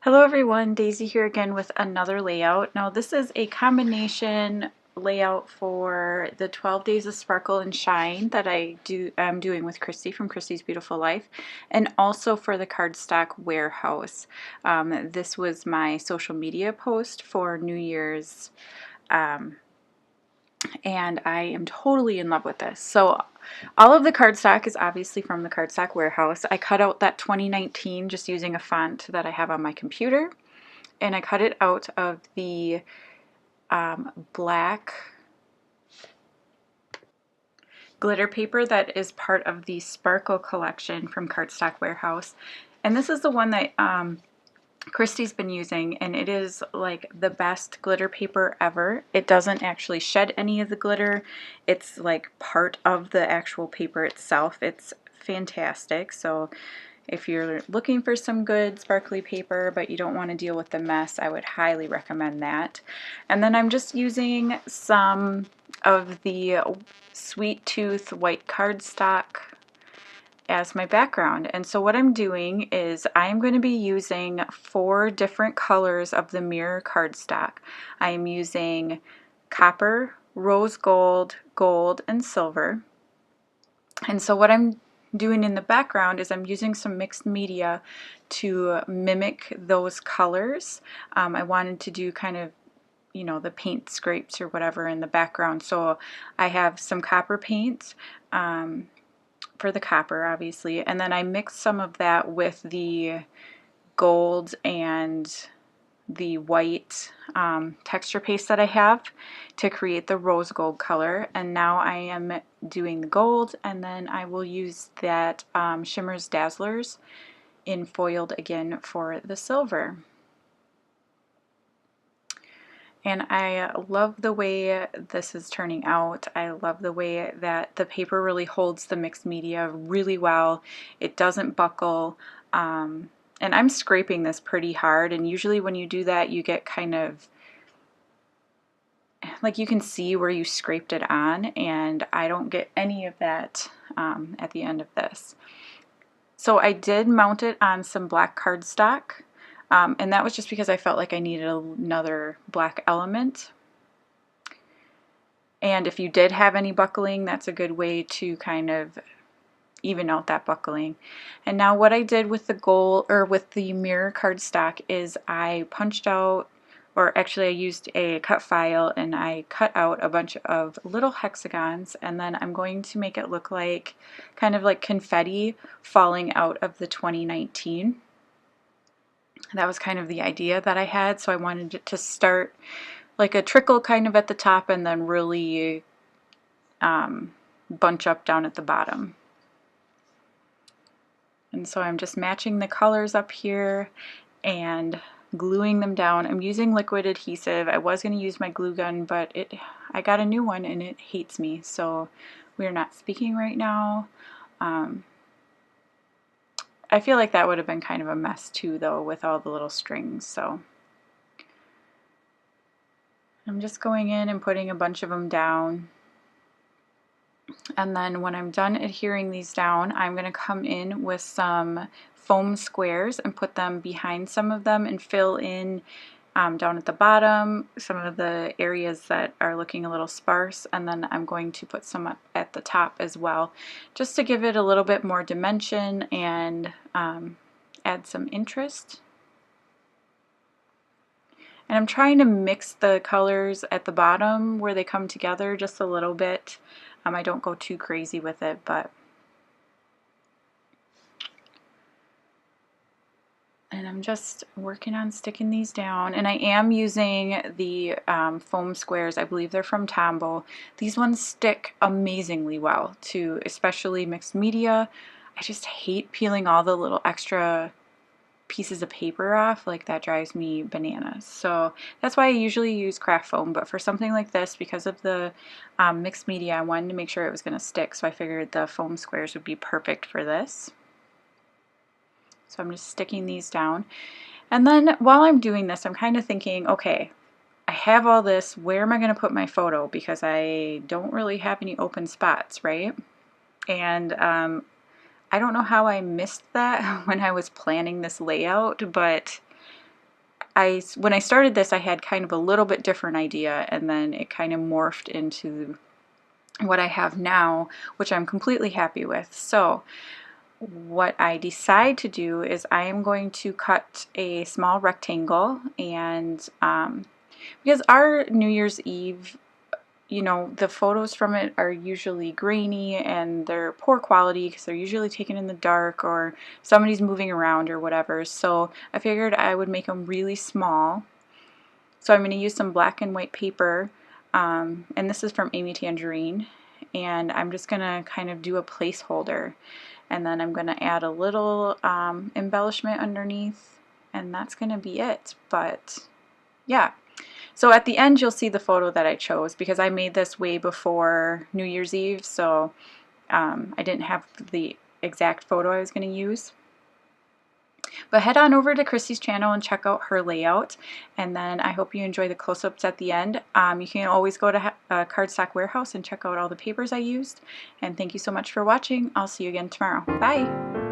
Hello everyone, Daisy here again with another layout. Now this is a combination layout for the 12 Days of Sparkle and Shine that I'm doing with Christy from Christy's Beautiful Life, and also for the Cardstock Warehouse. This was my social media post for New Year's, and I am totally in love with this. So all of the cardstock is obviously from the Cardstock Warehouse. I cut out that 2019 just using a font that I have on my computer, and I cut it out of the black glitter paper that is part of the Sparkle collection from Cardstock Warehouse. And this is the one that Christy's been using, and it is like the best glitter paper ever. It doesn't actually shed any of the glitter. It's like part of the actual paper itself. It's fantastic. So if you're looking for some good sparkly paper but you don't want to deal with the mess, I would highly recommend that. And then I'm just using some of the Sweet Tooth white cardstock as my background. And so what I'm doing is I'm going to be using 4 different colors of the mirror cardstock. I am using copper, rose gold, gold, and silver. And so what I'm doing in the background is I'm using some mixed media to mimic those colors. I wanted to do kind of, you know, the paint scrapes or whatever in the background. So I have some copper paint for the copper, obviously, and then I mixed some of that with the gold and the white texture paste that I have to create the rose gold color. And now I am doing the gold, and then I will use that Shimmer's Dazzlers in foiled again for the silver. And I love the way this is turning out. I love the way that the paper really holds the mixed media really well. It doesn't buckle. And I'm scraping this pretty hard, and usually when you do that you get kind of like, you can see where you scraped it on, and I don't get any of that at the end of this. So I did mount it on some black cardstock. And that was just because I felt like I needed another black element. And if you did have any buckling, that's a good way to kind of even out that buckling. And now what I did with the gold, or with the mirror cardstock, is I punched out, or actually I used a cut file and I cut out a bunch of little hexagons, and then I'm going to make it look like kind of like confetti falling out of the 2019. That was kind of the idea that I had, so I wanted it to start like a trickle kind of at the top and then really bunch up down at the bottom. And so I'm just matching the colors up here and gluing them down. I'm using liquid adhesive. I was going to use my glue gun, but I got a new one and it hates me, so we're not speaking right now. I feel like that would have been kind of a mess too, though, with all the little strings. So I'm just going in and putting a bunch of them down. And then when I'm done adhering these down, I'm going to come in with some foam squares and put them behind some of them and fill in down at the bottom some of the areas that are looking a little sparse, and then I'm going to put some up at the top as well, just to give it a little bit more dimension and add some interest. And I'm trying to mix the colors at the bottom where they come together just a little bit. I don't go too crazy with it, but and I'm just working on sticking these down, and I am using the foam squares. I believe they're from Tombow. These ones stick amazingly well to especially mixed media. I just hate peeling all the little extra pieces of paper off. Like, that drives me bananas. So that's why I usually use craft foam, but for something like this, because of the mixed media, I wanted to make sure it was going to stick, so I figured the foam squares would be perfect for this. So I'm just sticking these down. And then while I'm doing this, I'm kind of thinking, okay, I have all this, where am I going to put my photo? Because I don't really have any open spots, right? And I don't know how I missed that when I was planning this layout, but when I started this, I had kind of a little bit different idea, and then it kind of morphed into what I have now, which I'm completely happy with. So what I decide to do is I am going to cut a small rectangle, and because our New Year's Eve, you know, the photos from it are usually grainy and they're poor quality because they're usually taken in the dark or somebody's moving around or whatever. So I figured I would make them really small. So I'm going to use some black and white paper, and this is from Amy Tangerine, and I'm just going to kind of do a placeholder, and then I'm going to add a little embellishment underneath, and that's going to be it. But yeah. So at the end you'll see the photo that I chose because I made this way before New Year's Eve, so I didn't have the exact photo I was going to use. But head on over to Christy's channel and check out her layout, and then I hope you enjoy the close-ups at the end. You can always go to Cardstock Warehouse and check out all the papers I used, and thank you so much for watching. I'll see you again tomorrow. Bye!